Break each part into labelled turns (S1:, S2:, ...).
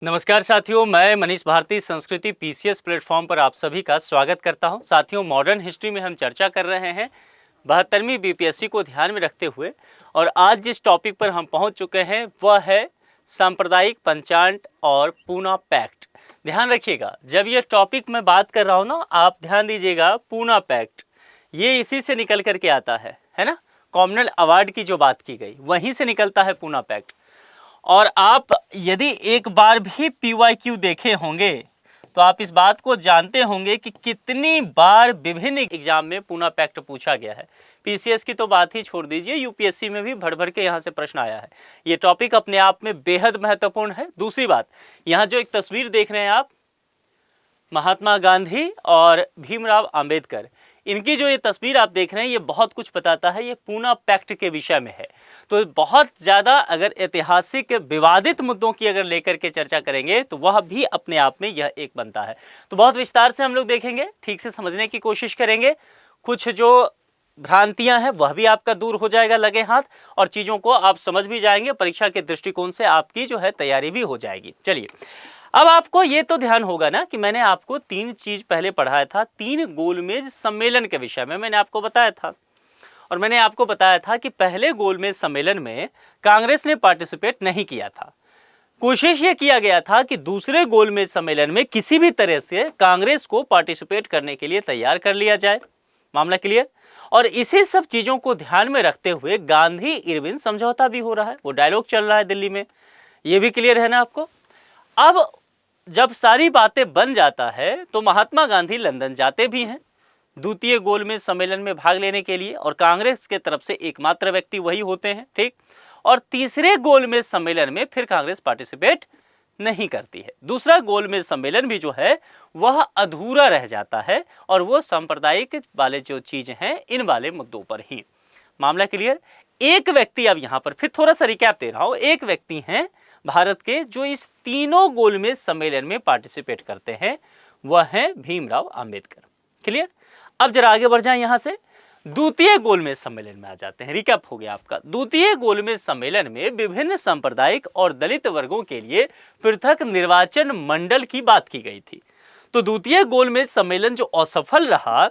S1: नमस्कार साथियों, मैं मनीष भारती संस्कृति पीसीएस प्लेटफॉर्म पर आप सभी का स्वागत करता हूं। साथियों, मॉडर्न हिस्ट्री में हम चर्चा कर रहे हैं 72वीं बीपीएससी को ध्यान में रखते हुए, और आज जिस टॉपिक पर हम पहुंच चुके हैं वह है सांप्रदायिक पंचांग और पूना पैक्ट। ध्यान रखिएगा, जब ये टॉपिक मैं बात कर रहा हूँ ना, आप ध्यान दीजिएगा। पूना पैक्ट ये इसी से निकल करके आता है ना। कॉमनवेल्थ अवार्ड की जो बात की गई वहीं से निकलता है पूना पैक्ट। और आप यदि एक बार भी पीवाईक्यू देखे होंगे तो आप इस बात को जानते होंगे कि कितनी बार विभिन्न एग्जाम में पूना पैक्ट पूछा गया है। पीसीएस की तो बात ही छोड़ दीजिए, यूपीएससी में भी भर भर के यहाँ से प्रश्न आया है। ये टॉपिक अपने आप में बेहद महत्वपूर्ण है। दूसरी बात, यहाँ जो एक तस्वीर देख रहे हैं आप, महात्मा गांधी और भीमराव अंबेडकर, इनकी जो ये तस्वीर आप देख रहे हैं ये बहुत कुछ बताता है। ये पूना पैक्ट के विषय में है। तो बहुत ज़्यादा अगर ऐतिहासिक विवादित मुद्दों की अगर लेकर के चर्चा करेंगे तो वह भी अपने आप में यह एक बनता है। तो बहुत विस्तार से हम लोग देखेंगे, ठीक से समझने की कोशिश करेंगे। कुछ जो भ्रांतियां हैं वह भी आपका दूर हो जाएगा लगे हाथ, और चीज़ों को आप समझ भी जाएंगे। परीक्षा के दृष्टिकोण से आपकी जो है तैयारी भी हो जाएगी। चलिए, अब आपको ये तो ध्यान होगा ना कि मैंने आपको तीन चीज पहले पढ़ाया था। तीन गोलमेज सम्मेलन के विषय में मैंने आपको बताया था, और मैंने आपको बताया था कि पहले गोलमेज सम्मेलन में कांग्रेस ने पार्टिसिपेट नहीं किया था। कोशिश ये किया गया था कि दूसरे गोलमेज सम्मेलन में किसी भी तरह से कांग्रेस को पार्टिसिपेट करने के लिए तैयार कर लिया जाए। मामला क्लियर। और इसी सब चीजों को ध्यान में रखते हुए गांधी इरविन समझौता भी हो रहा है, वो डायलॉग चल रहा है दिल्ली में। ये भी क्लियर है ना आपको। अब जब सारी बातें बन जाता है तो महात्मा गांधी लंदन जाते भी हैं द्वितीय गोलमेज सम्मेलन में भाग लेने के लिए, और कांग्रेस के तरफ से एकमात्र व्यक्ति वही होते हैं, ठीक। और तीसरे गोलमेज सम्मेलन में फिर कांग्रेस पार्टिसिपेट नहीं करती है। दूसरा गोलमेज सम्मेलन भी जो है वह अधूरा रह जाता है, और वो सांप्रदायिक वाले जो चीजें हैं इन वाले मुद्दों पर ही। मामला क्लियर। एक व्यक्ति, अब यहां पर फिर थोड़ा सा रिकैप दे रहा हूं, एक व्यक्ति हैं भारत के जो इस तीनों गोलमेज सम्मेलन में पार्टिसिपेट करते हैं, वह है भीमराव अंबेडकर। क्लियर। अब जरा आगे बढ़ जाएं, यहां से द्वितीय गोलमेज सम्मेलन में आ जाते हैं। रिकैप हो गया आपका। द्वितीय गोलमेज सम्मेलन में विभिन्न सांप्रदायिक और दलित वर्गों के लिए पृथक निर्वाचन मंडल की बात की गई थी। तो द्वितीय गोलमेज सम्मेलन जो असफल रहा,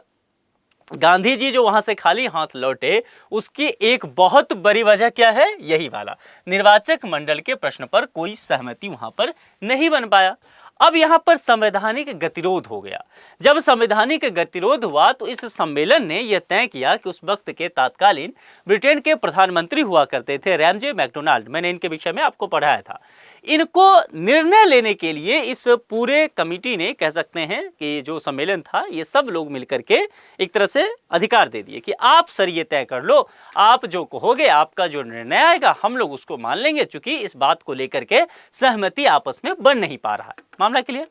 S1: गांधी जी जो वहां से खाली हाथ लौटे, उसकी एक बहुत बड़ी वजह क्या है? यही वाला निर्वाचक मंडल के प्रश्न पर कोई सहमति वहां पर नहीं बन पाया। अब यहां पर संवैधानिक गतिरोध हो गया। जब संवैधानिक गतिरोध हुआ तो इस सम्मेलन ने यह तय किया कि उस वक्त के तत्कालीन ब्रिटेन के प्रधानमंत्री हुआ करते थे रैमजे मैकडोनाल्ड, मैंने इनके विषय में आपको पढ़ाया था, इनको निर्णय लेने के लिए इस पूरे कमिटी ने, कह सकते हैं कि जो सम्मेलन था, ये सब लोग मिलकर के एक तरह से अधिकार दे दिए कि आप सर ये तय कर लो, आप जो कहोगे, आपका जो निर्णय आएगा हम लोग उसको मान लेंगे, चूंकि इस बात को लेकर के सहमति आपस में बन नहीं पा रहा है। मामला क्लियर।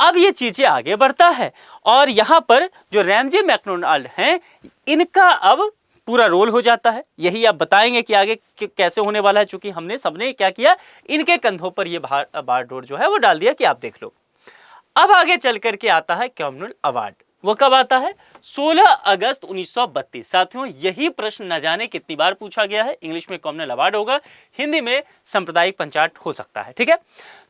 S1: अब ये चीजें आगे बढ़ता है, और यहां पर जो रैमजे मैकडोनाल्ड हैं, इनका अब पूरा रोल हो जाता है। यही आप बताएंगे कि आगे कैसे होने वाला है, चूंकि हमने सबने क्या किया, इनके कंधों पर ये बारडोर जो है वो डाल दिया कि आप देख लो। अब आगे चल करके आता है कॉमनवेल्थ अवार्ड। वो कब आता है? 16 अगस्त 1932। साथियों, यही प्रश्न न जाने कितनी बार पूछा गया है। इंग्लिश में कॉमनवेल्थ अवार्ड होगा, हिंदी में सांप्रदायिक पंचांग हो सकता है, ठीक है।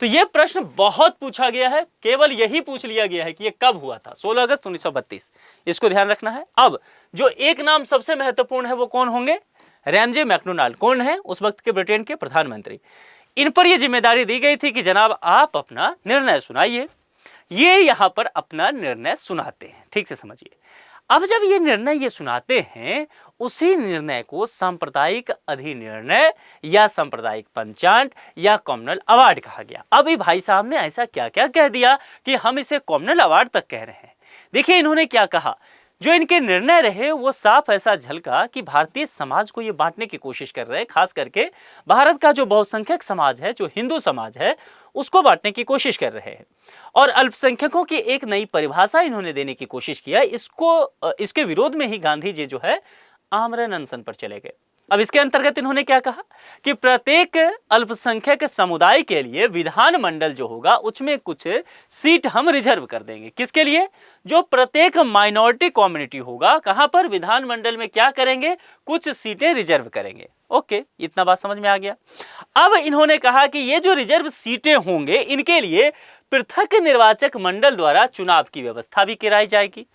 S1: तो यह प्रश्न बहुत पूछा गया है, केवल यही पूछ लिया गया है कि यह कब हुआ था, 16 अगस्त 1932। इसको ध्यान रखना है। अब जो एक नाम सबसे महत्वपूर्ण है वो कौन होंगे? Ramsay MacDonald. कौन है? उस वक्त के ब्रिटेन के प्रधानमंत्री। इन पर यह जिम्मेदारी दी गई थी कि जनाब आप अपना निर्णय सुनाइए। ये यहां पर अपना निर्णय सुनाते हैं, ठीक से समझिए। अब जब ये निर्णय ये सुनाते हैं, उसी निर्णय को सांप्रदायिक अधिनिर्णय या सांप्रदायिक पंचांग या कॉमनवेल्थ अवार्ड कहा गया। अभी भाई साहब ने ऐसा क्या क्या कह दिया कि हम इसे कॉमनवेल्थ अवार्ड तक कह रहे हैं। देखिए इन्होंने क्या कहा। जो इनके निर्णय रहे वो साफ ऐसा झलका कि भारतीय समाज को ये बांटने की कोशिश कर रहे हैं। खास करके भारत का जो बहुसंख्यक समाज है, जो हिंदू समाज है, उसको बांटने की कोशिश कर रहे हैं, और अल्पसंख्यकों की एक नई परिभाषा इन्होंने देने की कोशिश किया। इसके विरोध में ही गांधी जी जो है आमरण अनशन पर चले गए। अब इसके अंतर्गत इन्होंने क्या कहा कि प्रत्येक अल्पसंख्यक समुदाय के लिए विधानमंडल जो होगा उसमें कुछ सीट हम रिजर्व कर देंगे। किसके लिए? जो प्रत्येक माइनॉरिटी कम्युनिटी होगा, कहां पर? विधानमंडल में क्या करेंगे? कुछ सीटें रिजर्व करेंगे। ओके, इतना बात समझ में आ गया। अब इन्होंने कहा कि ये जो रिजर्व सीटें होंगे इनके लिए पृथक निर्वाचक मंडल द्वारा चुनाव की व्यवस्था भी कराई जाएगी।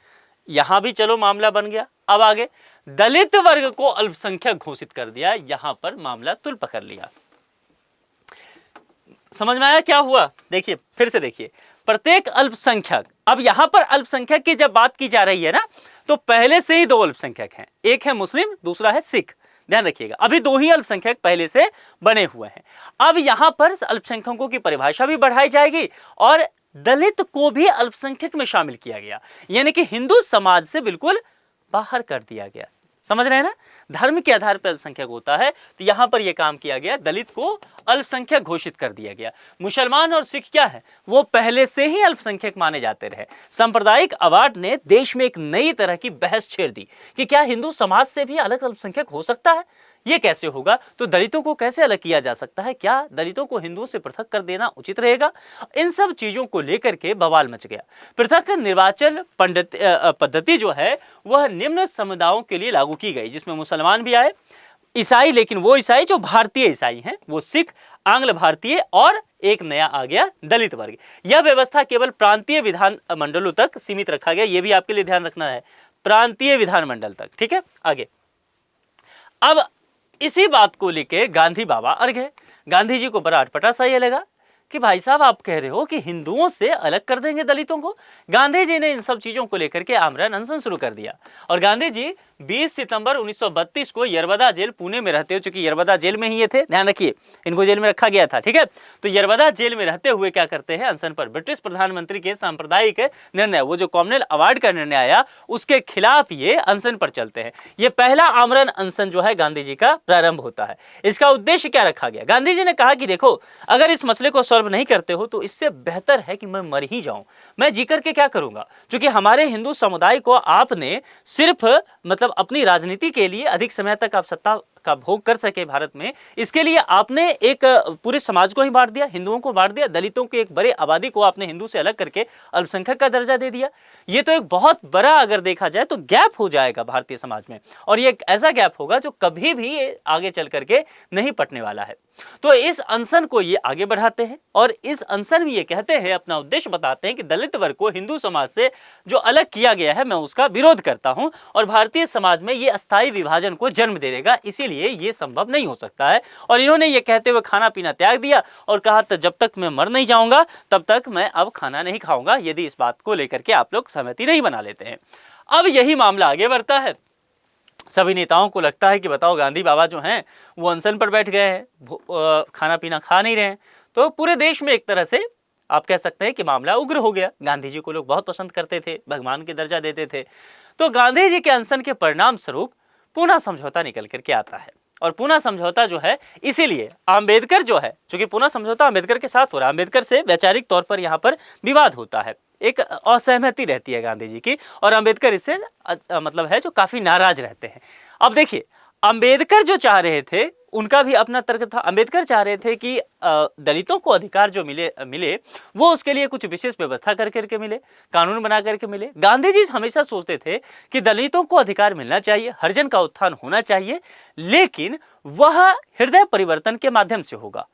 S1: यहां भी चलो मामला बन गया। अब आगे दलित वर्ग को अल्पसंख्यक घोषित कर दिया, यहां पर मामला तुल पकड़ लिया। समझ में आया क्या हुआ? देखिए, फिर से देखिए, प्रत्येक अल्पसंख्यक, अब यहां पर अल्पसंख्यक की जब बात की जा रही है ना, तो पहले से ही दो अल्पसंख्यक हैं, एक है मुस्लिम, दूसरा है सिख। ध्यान रखिएगा, अभी दो ही अल्पसंख्यक पहले से बने हुए हैं। अब यहां पर अल्पसंख्यकों की परिभाषा भी बढ़ाई जाएगी और दलित को भी अल्पसंख्यक में शामिल किया गया, यानी कि हिंदू समाज से बिल्कुल बाहर कर दिया गया। समझ रहे हैं ना? धर्म के आधार पर अल्पसंख्यक होता है, तो यहां पर यह काम किया गया, दलित को अल्पसंख्यक घोषित कर दिया गया। मुसलमान और सिख क्या है? वो पहले से ही अल्पसंख्यक माने जाते रहे। सांप्रदायिक अवार्ड ने देश में एक नई तरह की बहस छेड़ दी कि क्या हिंदू समाज से भी अलग अल्पसंख्यक हो सकता है? ये कैसे होगा? तो दलितों को कैसे अलग किया जा सकता है? क्या दलितों को हिंदुओं से पृथक कर देना उचित रहेगा? इन सब चीजों को लेकर के बवाल मच गया। पृथक निर्वाचन पद्धति जो है वह निम्न समुदायों के लिए लागू की गई, जिसमें मुसलमान भी आए, ईसाई, लेकिन वो ईसाई जो भारतीय ईसाई हैं, वो सिख, आंग्ल भारतीय, और एक नया आ गया दलित वर्ग। यह व्यवस्था केवल प्रांतीय विधान मंडलों तक सीमित रखा गया। यह भी आपके लिए ध्यान रखना है, प्रांतीय विधानमंडल तक। ठीक है, आगे। अब इसी बात को लेके गांधी बाबा अड़ गए। गांधी जी को बड़ा अटपटा सा ये लगा कि भाई साहब, आप कह रहे हो कि हिंदुओं से अलग कर देंगे दलितों को। गांधी जी ने इन सब चीजों को लेकर के आमरण अनशन शुरू कर दिया और गांधी जी 20 सितंबर 1932 को यरबदा जेल, पुणे में रहते हुए, चूंकि यरबदा जेल में ही ये थे, ध्यान रखिए, इनको जेल में रखा गया था। ठीक है, तो यरबदा जेल में रहते हुए क्या करते हैं? अनशन पर। ब्रिटिश प्रधानमंत्री के सांप्रदायिक निर्णय, वो जो कॉमनवेल्थ अवार्ड का निर्णय आया, उसके खिलाफ ये अनशन पर चलते हैं। ये पहला आमरण अनशन जो है गांधी जी का प्रारंभ होता है। इसका उद्देश्य क्या रखा गया? गांधी जी ने कहा कि देखो, अगर इस मसले को सॉल्व नहीं करते हो तो इससे बेहतर है कि मैं मर ही जाऊं। मैं जी करके क्या करूंगा? क्योंकि हमारे हिंदू समुदाय को आपने सिर्फ मतलब अपनी राजनीति के लिए अधिक समय तक आप सत्ता का भोग कर सके भारत में, इसके लिए आपने एक पूरे समाज को ही बांट दिया, हिंदुओं को बांट दिया, दलितों के एक बड़े आबादी को आपने हिंदू से अलग करके अल्पसंख्यक का दर्जा दे दिया। ये तो एक बहुत बड़ा, अगर देखा जाए तो गैप हो जाएगा भारतीय समाज में, और ये एक ऐसा गैप होगा जो कभी भी आगे चल करके नहीं पटने वाला है। तो इस अनशन को ये आगे बढ़ाते हैं और इस अनशन में ये कहते हैं, अपना उद्देश्य बताते हैं कि दलित वर्ग को हिंदू समाज से जो अलग किया गया है, मैं उसका विरोध करता हूं और भारतीय समाज में ये अस्थायी विभाजन को जन्म दे देगा, इसीलिए ये संभव नहीं हो सकता है। और इन्होंने ये कहते हुए खाना पीना त्याग दिया और कहा तो जब तक मैं मर नहीं जाऊंगा तब तक मैं अब खाना नहीं खाऊंगा, यदि इस बात को लेकर के आप लोग सहमति नहीं बना लेते हैं। अब यही मामला आगे बढ़ता है। सभी नेताओं को लगता है कि बताओ, गांधी बाबा जो हैं वो अनशन पर बैठ गए हैं, खाना पीना खा नहीं रहे हैं, तो पूरे देश में एक तरह से आप कह सकते हैं कि मामला उग्र हो गया। गांधी जी को लोग बहुत पसंद करते थे, भगवान के दर्जा देते थे। तो गांधी जी के अनशन के परिणाम स्वरूप पूना समझौता निकल करके आता है। और पूना समझौता जो है, इसीलिए अम्बेडकर जो है, चूंकि पूना समझौता अम्बेडकर के साथ हो रहा है, अम्बेडकर से वैचारिक तौर पर यहाँ पर विवाद होता है, एक असहमति रहती है गांधी जी की, और अम्बेडकर इससे मतलब है जो काफी नाराज रहते हैं। अब देखिए, अम्बेडकर जो चाह रहे थे उनका भी अपना तर्क था। अम्बेडकर चाह रहे थे कि दलितों को अधिकार जो मिले वो उसके लिए कुछ विशेष व्यवस्था करके मिले, कानून बना करके मिले। गांधी जी हमेशा सोचते थे कि दलितों को अधिकार मिलना चाहिए, हरिजन का उत्थान होना चाहिए, लेकिन वह हृदय परिवर्तन के माध्यम से होगा।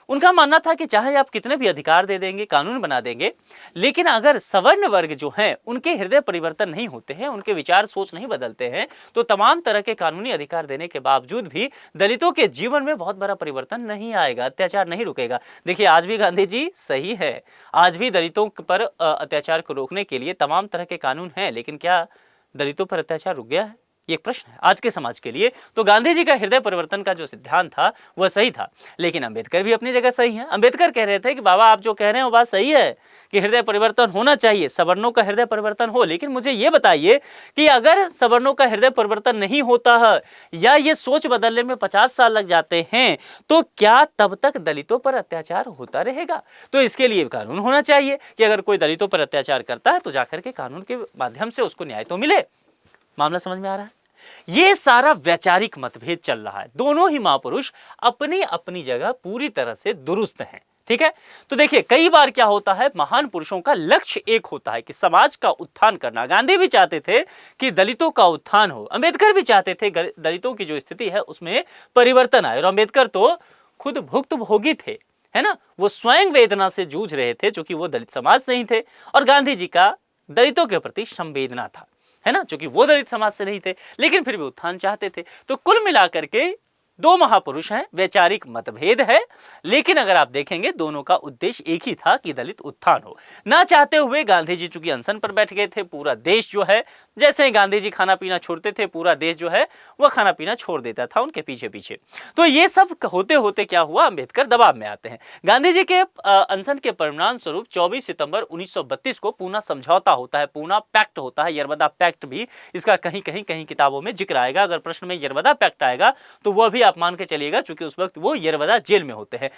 S1: उनका मानना था कि चाहे आप कितने भी अधिकार दे देंगे, कानून बना देंगे, लेकिन अगर सवर्ण वर्ग जो हैं उनके हृदय परिवर्तन नहीं होते हैं, उनके विचार सोच नहीं बदलते हैं, तो तमाम तरह के कानूनी अधिकार देने के बावजूद भी दलितों के जीवन में बहुत बड़ा परिवर्तन नहीं आएगा, अत्याचार नहीं रुकेगा। देखिए, आज भी गांधी जी सही है, आज भी दलितों पर अत्याचार को रोकने के लिए तमाम तरह के कानून हैं, लेकिन क्या दलितों पर अत्याचार रुक गया है? ये एक प्रश्न है आज के समाज के लिए। तो गांधी जी का हृदय परिवर्तन का जो सिद्धांत था वह सही था, लेकिन अंबेडकर भी अपनी जगह सही है। अंबेडकर कह रहे थे कि बाबा, आप जो कह रहे हैं वो बात सही है कि हृदय परिवर्तन होना चाहिए, सवर्णों का हृदय परिवर्तन हो, लेकिन मुझे ये बताइए कि अगर सवर्णों का हृदय परिवर्तन नहीं होता है या ये सोच बदलने में 50 साल लग जाते हैं, तो क्या तब तक दलितों पर अत्याचार होता रहेगा? तो इसके लिए कानून होना चाहिए कि अगर कोई दलितों पर अत्याचार करता है तो जाकर के कानून के माध्यम से उसको न्याय तो मिले। मामला समझ में आ रहा है? ये सारा वैचारिक मतभेद चल रहा है। दोनों ही महापुरुष अपनी अपनी जगह पूरी तरह से दुरुस्त हैं, ठीक है। तो देखिए कई बार क्या होता है, महान पुरुषों का लक्ष्य एक होता है कि समाज का उत्थान करना। गांधी भी चाहते थे कि दलितों का उत्थान हो, अंबेडकर भी चाहते थे दलितों की जो स्थिति है उसमें परिवर्तन आए। और अंबेडकर तो खुद भुक्तभोगी थे, है ना, वो स्वयं वेदना से जूझ रहे थे, क्योंकि वो दलित समाज से ही थे। और गांधी जी का दलितों के प्रति संवेदना था, है ना, क्योंकि वो दलित समाज से नहीं थे, लेकिन फिर भी उत्थान चाहते थे। तो कुल मिलाकर के दो महापुरुष हैं, वैचारिक मतभेद है, लेकिन अगर आप देखेंगे दोनों का उद्देश्य एक ही था कि दलित उत्थान हो। ना चाहते हुए गांधी जी चूंकि अनशन पर बैठ गए थे, पूरा देश जो है, जैसे ही गांधी जी खाना पीना छोड़ते थे, पूरा देश जो है वह खाना पीना छोड़ देता था उनके पीछे पीछे। तो ये सब होते होते क्या हुआ, अंबेडकर दबाव में आते हैं। गांधी जी के अनशन के परिणाम स्वरूप 24 सितंबर 1932 को पूना समझौता होता है, पूना पैक्ट होता है, यरवदा पैक्ट भी इसका कहीं किताबों में जिक्र आएगा। अगर प्रश्न में यरवदा पैक्ट आएगा तो वह भी आप मान के चलिएगा, क्योंकि उस वक्त वो यरवदा जेल में होते हैं।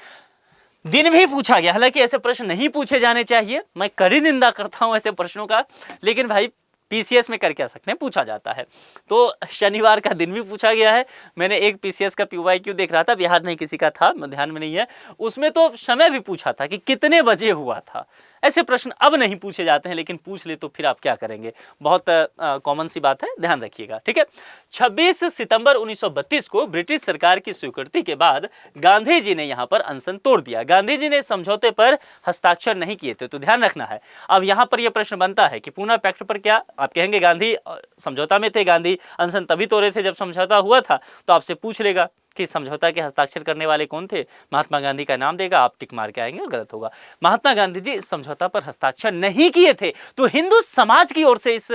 S1: दिन भी पूछा गया, हालांकि ऐसे प्रश्न नहीं पूछे जाने चाहिए, मैं कड़ी निंदा करता हूं ऐसे प्रश्नों का, लेकिन भाई पीसीएस में कर क्या सकते हैं, पूछा जाता है। तो शनिवार का दिन भी पूछा गया है। मैंने एक पीसीएस का पीवाईक्यू देख रहा था, बिहार नहीं किसी का था, ध्यान में नहीं है, उसमें तो समय भी पूछा था कि कितने बजे हुआ था। ऐसे प्रश्न अब नहीं पूछे जाते हैं, लेकिन पूछ ले तो फिर आप क्या करेंगे, बहुत कॉमन सी बात है, ध्यान रखिएगा, ठीक है। 26 सितंबर 1932 को ब्रिटिश सरकार की स्वीकृति के बाद गांधी जी ने यहाँ पर अनशन तोड़ दिया। गांधी जी ने समझौते पर हस्ताक्षर नहीं किए थे, तो ध्यान रखना है। अब यहाँ पर यह प्रश्न बनता है कि पूना पैक्ट पर क्या आप कहेंगे, गांधी समझौता में थे, गांधी अनशन तभी तोड़े थे जब समझौता हुआ था। तो आपसे पूछ लेगा कि समझौता के हस्ताक्षर करने वाले कौन थे, महात्मा गांधी का नाम देगा, आप टिक मार के आएंगे और गलत होगा। महात्मा गांधी जी इस समझौता पर हस्ताक्षर नहीं किए थे। तो हिंदू समाज की ओर से इस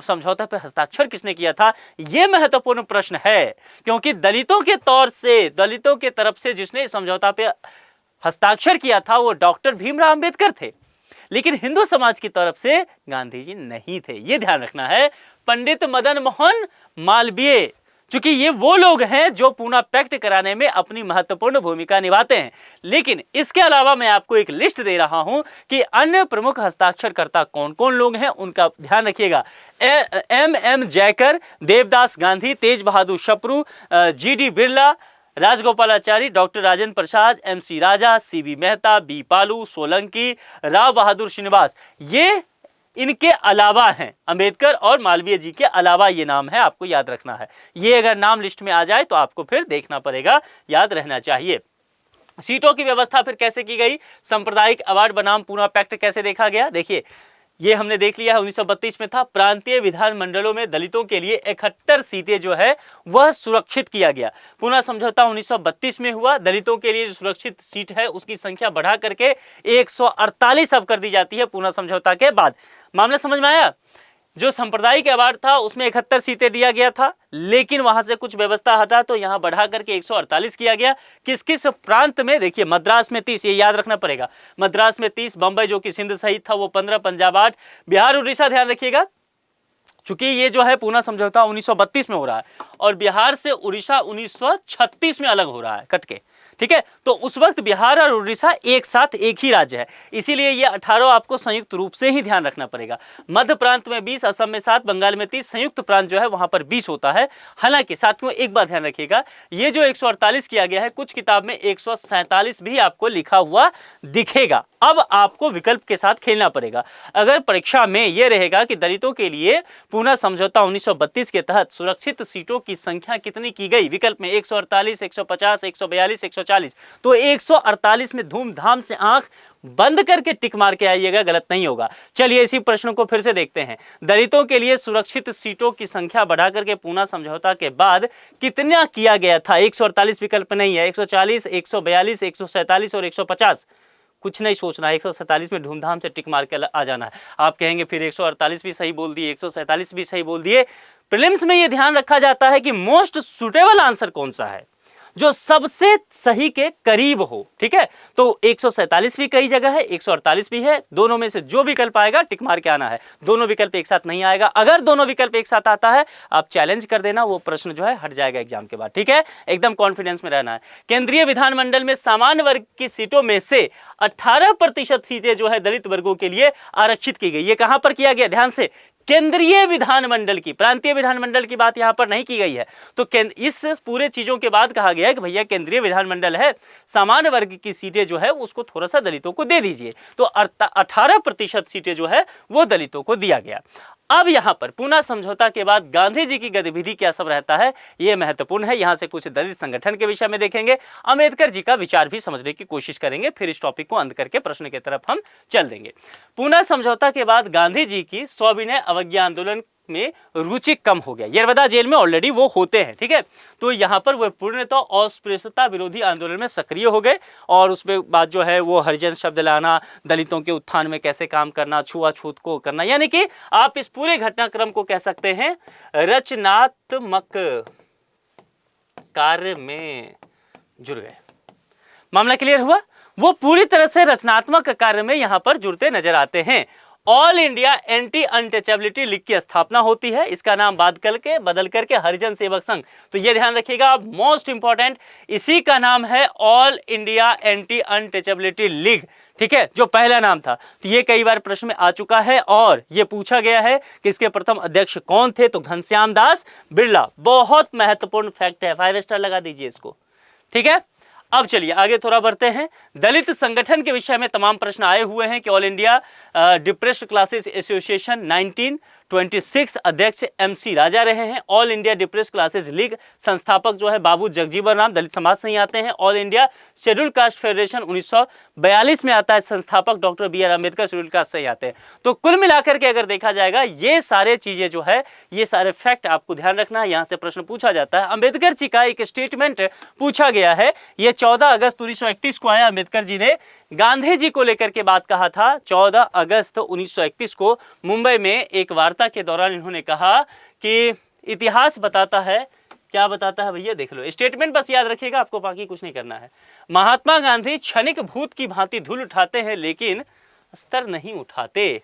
S1: समझौता पर हस्ताक्षर किसने किया था, यह महत्वपूर्ण प्रश्न है, क्योंकि दलितों के तौर से, दलितों के तरफ से जिसने इस समझौता पर हस्ताक्षर किया था वो डॉक्टर भीमराव अंबेडकर थे, लेकिन हिंदू समाज की तरफ से गांधी जी नहीं थे। यह ध्यान रखना है। पंडित मदन मोहन मालवीय, चूंकि ये वो लोग हैं जो पूना पैक्ट कराने में अपनी महत्वपूर्ण भूमिका निभाते हैं। लेकिन इसके अलावा मैं आपको एक लिस्ट दे रहा हूं कि अन्य प्रमुख हस्ताक्षरकर्ता कौन कौन लोग हैं, उनका ध्यान रखिएगा। एम जयकर, देवदास गांधी, तेज बहादुर Sapru, GD Birla, Rajagopalachari, doctor Rajendra Prasad, MC राजा, सीबी मेहता, बी पालू, सोलंकी, राव बहादुर श्रीनिवास, ये इनके अलावा हैं। अंबेडकर और मालवीय जी के अलावा ये नाम है, आपको याद रखना है। ये अगर नाम लिस्ट में आ जाए तो आपको फिर देखना पड़ेगा, याद रहना चाहिए। सीटों की व्यवस्था फिर कैसे की गई, सांप्रदायिक अवार्ड बनाम पूना पैक्ट कैसे देखा गया, देखिए ये हमने देख लिया है। 1932 में था, प्रांतीय विधान मंडलों में दलितों के लिए 71 सीटें जो है वह सुरक्षित किया गया। पुनः समझौता 1932 में हुआ, दलितों के लिए जो सुरक्षित सीट है उसकी संख्या बढ़ा करके 148 अब कर दी जाती है पुनः समझौता के बाद। मामला समझ में आया। जो सांप्रदायिक अवार्ड था उसमें 71 सीटें दिया गया था, लेकिन वहां से कुछ व्यवस्था हटा तो यहां बढ़ा करके 148 किया गया। किस किस प्रांत में, देखिए मद्रास में 30, ये याद रखना पड़ेगा, मद्रास में 30, बंबई जो कि सिंध सहित था वो 15, पंजाब 8, बिहार उड़ीसा, ध्यान रखिएगा चूंकि ये जो है पूना समझौता 1932 में हो रहा है और बिहार से उड़ीसा 1936 में अलग हो रहा है कट के, ठीक है। तो उस वक्त बिहार और उड़ीसा एक साथ एक ही राज्य है, इसीलिए ये 18 आपको संयुक्त रूप से ही ध्यान रखना पड़ेगा। मध्य प्रांत में 20, असम में 7, बंगाल में 30, संयुक्त प्रांत जो है वहां पर 20 होता है। हालांकि साथियों एक बात ध्यान रखिएगा, ये जो 148 किया गया है, कुछ किताब में 147 भी आपको लिखा हुआ दिखेगा। अब आपको विकल्प के साथ खेलना पड़ेगा। अगर परीक्षा में यह रहेगा कि दलितों के लिए पूना समझौता 1932 के तहत सुरक्षित सीटों की संख्या कितनी की गई, विकल्प में 148, 150, 142, 140, तो 148 में धूमधाम से आंख बंद करके टिक मार के आइएगा, गलत नहीं होगा। चलिए इसी प्रश्न को फिर से देखते हैं। दलितों के लिए सुरक्षित सीटों की संख्या बढ़ा करके पूना समझौता के बाद कितना किया गया था, 148 विकल्प नहीं है, 140, 142, 147 और 150। कुछ नहीं सोचना है, 147 में धूमधाम से टिक मार के आ जाना है। आप कहेंगे फिर 148 भी सही बोल दिए, 147 भी सही बोल दिए। प्रीलिम्स में यह ध्यान रखा जाता है कि मोस्ट सुटेबल आंसर कौन सा है, जो सबसे सही के करीब हो, ठीक है। तो 147 भी कई जगह है, 148 भी है, दोनों में से जो विकल्प आएगा टिक मार के आना है। दोनों विकल्प एक साथ नहीं आएगा। अगर दोनों विकल्प एक साथ आता है आप चैलेंज कर देना, वो प्रश्न जो है हट जाएगा एग्जाम के बाद, ठीक है। एकदम कॉन्फिडेंस में रहना है। केंद्रीय विधानमंडल में सामान्य वर्ग की सीटों में से 18% सीटें जो है दलित वर्गों के लिए आरक्षित की गई। ये कहां पर किया गया, ध्यान से, केंद्रीय विधानमंडल की, प्रांतीय विधानमंडल की बात यहां पर नहीं की गई है। तो इस पूरे चीजों के बाद कहा गया है कि भैया केंद्रीय विधानमंडल है, सामान्य वर्ग की सीटें जो है उसको थोड़ा सा दलितों को दे दीजिए। तो 18% सीटें जो है वो दलितों को दिया गया। अब यहां पर पूना समझौता के बाद गांधी जी की गतिविधि क्या सब रहता है, यह महत्वपूर्ण है। यहां से कुछ दलित संगठन के विषय में देखेंगे, अंबेडकर जी का विचार भी समझने की कोशिश करेंगे, फिर इस टॉपिक को अंत करके प्रश्न की तरफ हम चल देंगे। पूना समझौता के बाद गांधी जी की सविनय अवज्ञा आंदोलन में रुचि कम हो गया। यरवदा जेल में ऑलरेडी वो होते हैं, ठीक है। तो यहाँ पर वो पूर्णतः अस्पृश्यता विरोधी आंदोलन में सक्रिय हो गए और उसके बाद जो है वो हरिजन शब्द लाना, दलितों के उत्थान में कैसे काम करना, छुआछूत को करना, यानी कि आप इस पूरे घटनाक्रम को कह सकते हैं रचनात्मक कार्य में जुड़ गए। मामला क्लियर हुआ? वो पूरी तरह से रचनात्मक कार्य में यहां पर जुड़ते नजर आते हैं। All India anti untouchability league की स्थापना होती है, इसका नाम बदल करके हरिजन सेवक संघ। तो ये ध्यान रखिएगा, मोस्ट इंपॉर्टेंट, इसी का नाम है all India anti untouchability league, ठीक है, जो पहला नाम था। तो ये कई बार प्रश्न में आ चुका है और ये पूछा गया है कि इसके प्रथम अध्यक्ष कौन थे, तो घनश्याम दास बिरला। बहुत महत्वपूर्ण फैक्ट है, 5 स्टार लगा दीजिए इसको, ठीक है। अब चलिए आगे थोड़ा बढ़ते हैं। दलित संगठन के विषय में तमाम प्रश्न आए हुए हैं कि all India depressed classes association 1926 अध्यक्ष MC राजा रहे हैं। All India depressed classes league संस्थापक जो है बाबू जगजीवन राम, दलित समाज से ही आते हैं। All India schedule caste federation 1942 में आता है, संस्थापक doctor BR Ambedkar schedule caste से ही आते हैं। तो कुल मिलाकर के अगर देखा जाएगा ये सारे चीजें जो है, ये सारे फैक्ट आपको ध्यान रखना है, यहां से प्रश्न पूछा जाता है। अम्बेडकर जी का एक स्टेटमेंट पूछा गया है, ये 14 अगस्त 1931 को आया। अम्बेडकर जी ने गांधी जी को लेकर के बात कहा था। 14 अगस्त 1931 को मुंबई में एक वार्ता के दौरान इन्होंने कहा कि इतिहास बताता है, क्या बताता है भैया, देख लो स्टेटमेंट बस याद रखिएगा, आपको बाकी कुछ नहीं करना है। महात्मा गांधी क्षणिक भूत की भांति धूल उठाते हैं लेकिन स्तर नहीं उठाते।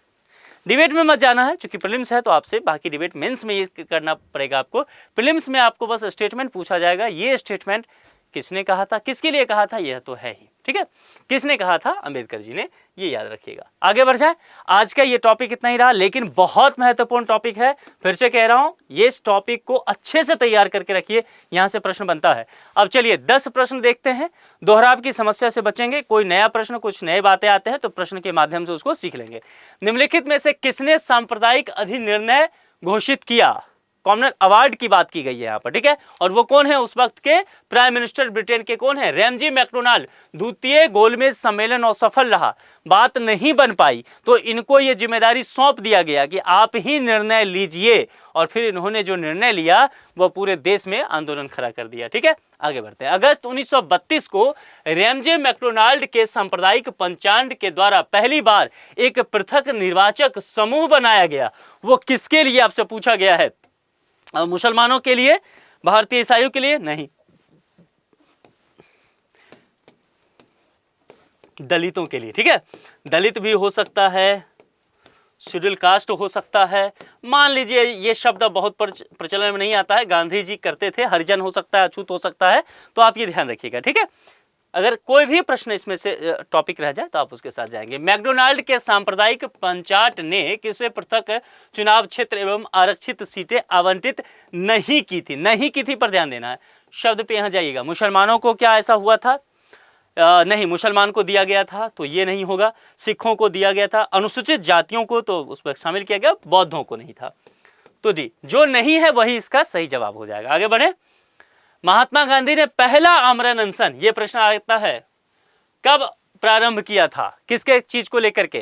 S1: डिबेट में मत जाना है, क्योंकि प्रीलिम्स है तो आपसे बाकी डिबेट मेंस में ये करना पड़ेगा आपको। प्रीलिम्स में आपको बस स्टेटमेंट पूछा जाएगा, ये स्टेटमेंट किसने कहा था, किसके लिए कहा था, यह तो है ही, ठीक है। किसने कहा था? अम्बेडकर जी ने, ये याद रखिएगा। आगे बढ़ जाए, आज का ये टॉपिक इतना ही रहा, लेकिन बहुत महत्वपूर्ण टॉपिक है। फिर से कह रहा हूं, ये इस टॉपिक को अच्छे से तैयार करके रखिए, यहां से प्रश्न बनता है। अब चलिए 10 प्रश्न देखते हैं, दोहराव की समस्या से बचेंगे। कोई नया प्रश्न, कुछ नए बातें आते हैं तो प्रश्न के माध्यम से उसको सीख लेंगे। निम्नलिखित में से किसने सांप्रदायिक अधिनिर्णय घोषित किया? कॉमनवेल्थ अवार्ड की बात की गई है यहाँ पर, ठीक है। और वो कौन है? उस वक्त के प्राइम मिनिस्टर ब्रिटेन के कौन है? Ramsay MacDonald. द्वितीय गोलमेज सम्मेलन असफल रहा, बात नहीं बन पाई, तो इनको ये जिम्मेदारी सौंप दिया गया कि आप ही निर्णय लीजिए। और फिर इन्होंने जो निर्णय लिया वो पूरे देश में आंदोलन खड़ा कर दिया, ठीक है। आगे बढ़ते हैं। अगस्त 1932 को रैमजे मैकडोनाल्ड के सांप्रदायिक पंचांग के द्वारा पहली बार एक पृथक निर्वाचक समूह बनाया गया। वो किसके लिए आपसे पूछा गया है? मुसलमानों के लिए, भारतीय ईसाइयों के लिए? नहीं, दलितों के लिए, ठीक है। दलित भी हो सकता है, शेड्यूल कास्ट हो सकता है। मान लीजिए ये शब्द बहुत प्रचलन में नहीं आता है, गांधी जी करते थे, हरिजन हो सकता है, अछूत हो सकता है, तो आप ये ध्यान रखिएगा, ठीक है। अगर कोई भी प्रश्न इसमें से टॉपिक रह जाए तो आप उसके साथ जाएंगे। मैकडोनाल्ड के सांप्रदायिक पंचाट ने किसे पृथक चुनाव क्षेत्र एवं आरक्षित सीटें आवंटित नहीं की थी? नहीं की थी पर ध्यान देना है, शब्द पे यहां जाइएगा। मुसलमानों को क्या ऐसा हुआ था? नहीं, मुसलमान को दिया गया था तो ये नहीं होगा। सिखों को दिया गया था, अनुसूचित जातियों को तो उस पर शामिल किया गया, बौद्धों को नहीं था। तो डी जो नहीं है वही इसका सही जवाब हो जाएगा। आगे बढ़े। महात्मा गांधी ने पहला आमरण अनशन, यह प्रश्न आता है, कब प्रारंभ किया था? किसके चीज को लेकर के?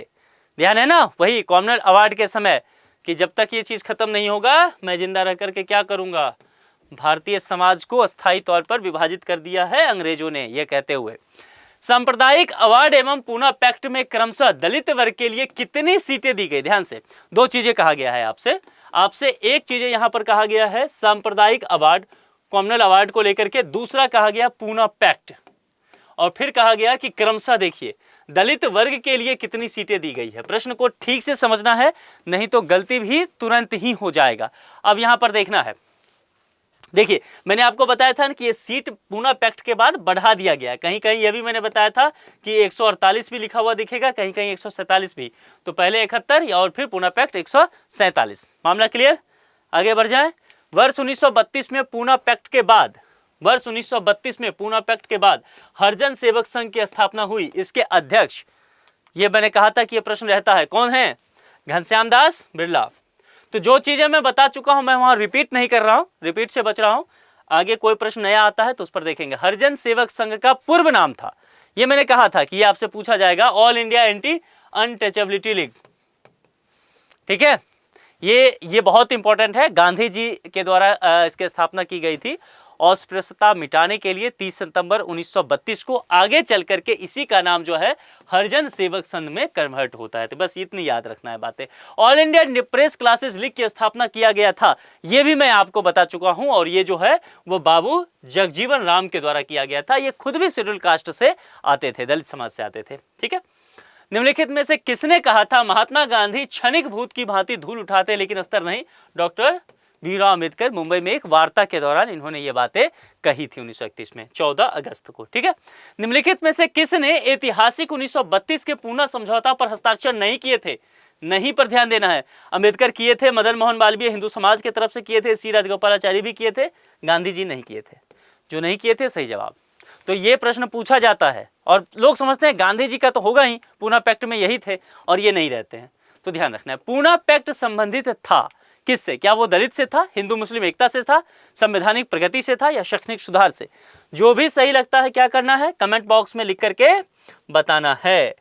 S1: ध्यान है ना, वही कॉमनवेल्थ अवार्ड के समय, कि जब तक ये चीज खत्म नहीं होगा मैं जिंदा रह करके क्या करूंगा? भारतीय समाज को अस्थायी तौर पर विभाजित कर दिया है अंग्रेजों ने, यह कहते हुए। सांप्रदायिक अवार्ड एवं पूना पैक्ट में क्रमशः दलित वर्ग के लिए कितनी सीटें दी गई? ध्यान से, 2 चीजें कहा गया है आपसे एक चीज यहां पर कहा गया है सांप्रदायिक अवार्ड, कॉमनवेल्थ अवार्ड को लेकर के, दूसरा कहा गया पूना पैक्ट, और फिर कहा गया कि क्रमशः देखिए दलित वर्ग के लिए कितनी सीटें दी गई है। प्रश्न को ठीक से समझना है, नहीं तो गलती भी तुरंत ही हो जाएगा। अब यहां पर देखना है, देखिए मैंने आपको बताया था ना कि ये सीट पूना पैक्ट के बाद बढ़ा दिया गया, कहीं कहीं ये भी मैंने बताया था कि 148 भी लिखा हुआ दिखेगा, कहीं कहीं 147 भी। तो पहले 71 और फिर पूना पैक्ट 147। मामला क्लियर, आगे बढ़ जाएं। वर्ष 1932 में पूना पैक्ट के बाद, वर्ष 1932 में पूना पैक्ट के बाद हरिजन सेवक संघ की स्थापना हुई। इसके अध्यक्ष, ये मैंने कहा था कि ये प्रश्न रहता है, कौन है? घनश्याम दास बिरला। तो जो चीजें मैं बता चुका हूं मैं वहां रिपीट नहीं कर रहा हूं, रिपीट से बच रहा हूं। आगे कोई प्रश्न नया आता है तो उस पर देखेंगे। हरिजन सेवक संघ का पूर्व नाम था, ये मैंने कहा था कि ये आपसे पूछा जाएगा, all India anti untouchability league. ठीक है, ये बहुत इंपॉर्टेंट है। गांधी जी के द्वारा इसकी स्थापना की गई थी अस्पृश्यता मिटाने के लिए 30 सितंबर 1932 को। आगे चल करके इसी का नाम जो है हरिजन सेवक संघ में कन्वर्ट होता है। तो बस इतनी याद रखना है बातें। All India press classes league की स्थापना किया गया था, ये भी मैं आपको बता चुका हूं, और ये जो है वो बाबू जगजीवन राम के द्वारा किया गया था। ये खुद भी शेड्यूल कास्ट से आते थे, दलित समाज से आते थे। ठीक है, निम्नलिखित में से किसने कहा था महात्मा गांधी क्षणिक भूत की भांति धूल उठाते लेकिन अस्तर नहीं? डॉक्टर भीमराव अम्बेडकर। मुंबई में एक वार्ता के दौरान इन्होंने ये बातें कही थी 1931 में, 14 अगस्त को। ठीक है, निम्नलिखित में से किसने ऐतिहासिक 1932 के पूना समझौता पर हस्ताक्षर नहीं किए थे? नहीं पर ध्यान देना है। अम्बेडकर किए थे, मदन मोहन मालवीय हिंदू समाज की तरफ से किए थे, सी राजगोपालाचारी भी किए थे, गांधी जी नहीं किए थे। जो नहीं किए थे सही जवाब। तो ये प्रश्न पूछा जाता है और लोग समझते हैं गांधी जी का तो होगा ही, पूना पैक्ट में यही थे, और ये नहीं रहते हैं। तो ध्यान रखना है, पूना पैक्ट संबंधित था किससे? क्या वो दलित से था, हिंदू मुस्लिम एकता से था, संवैधानिक प्रगति से था, या शैक्षणिक सुधार से? जो भी सही लगता है क्या करना है, कमेंट बॉक्स में लिख करके बताना है।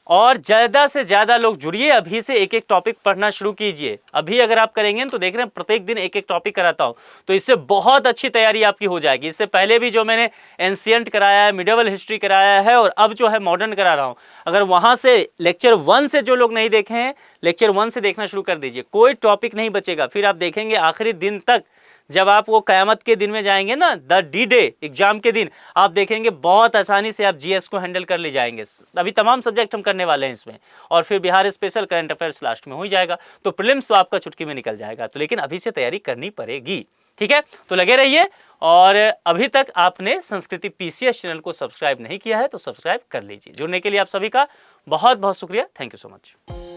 S1: और ज़्यादा से ज़्यादा लोग जुड़िए, अभी से एक एक टॉपिक पढ़ना शुरू कीजिए। अभी अगर आप करेंगे तो देख रहे हैं प्रत्येक दिन एक एक टॉपिक कराता हूँ, तो इससे बहुत अच्छी तैयारी आपकी हो जाएगी। इससे पहले भी जो मैंने एंशिएंट कराया है, मिडिवल हिस्ट्री कराया है, और अब जो है मॉडर्न करा रहा हूँ। अगर वहाँ से लेक्चर 1 से जो लोग नहीं देखे हैं, लेक्चर 1 से देखना शुरू कर दीजिए, कोई टॉपिक नहीं बचेगा। फिर आप देखेंगे आखिरी दिन तक, जब आप वो क़यामत के दिन में जाएंगे ना, द डी डे एग्जाम के दिन, आप देखेंगे बहुत आसानी से आप जीएस को हैंडल कर ले जाएंगे। अभी तमाम सब्जेक्ट हम करने वाले हैं इसमें, और फिर Bihar special current affairs last में हो ही जाएगा। तो प्रीलिम्स तो आपका चुटकी में निकल जाएगा। तो लेकिन अभी से तैयारी करनी पड़ेगी। ठीक है, तो लगे रहिए। और अभी तक आपने संस्कृति पीसीएस चैनल को सब्सक्राइब नहीं किया है तो सब्सक्राइब कर लीजिए। जुड़ने के लिए आप सभी का बहुत बहुत शुक्रिया। Thank you so much.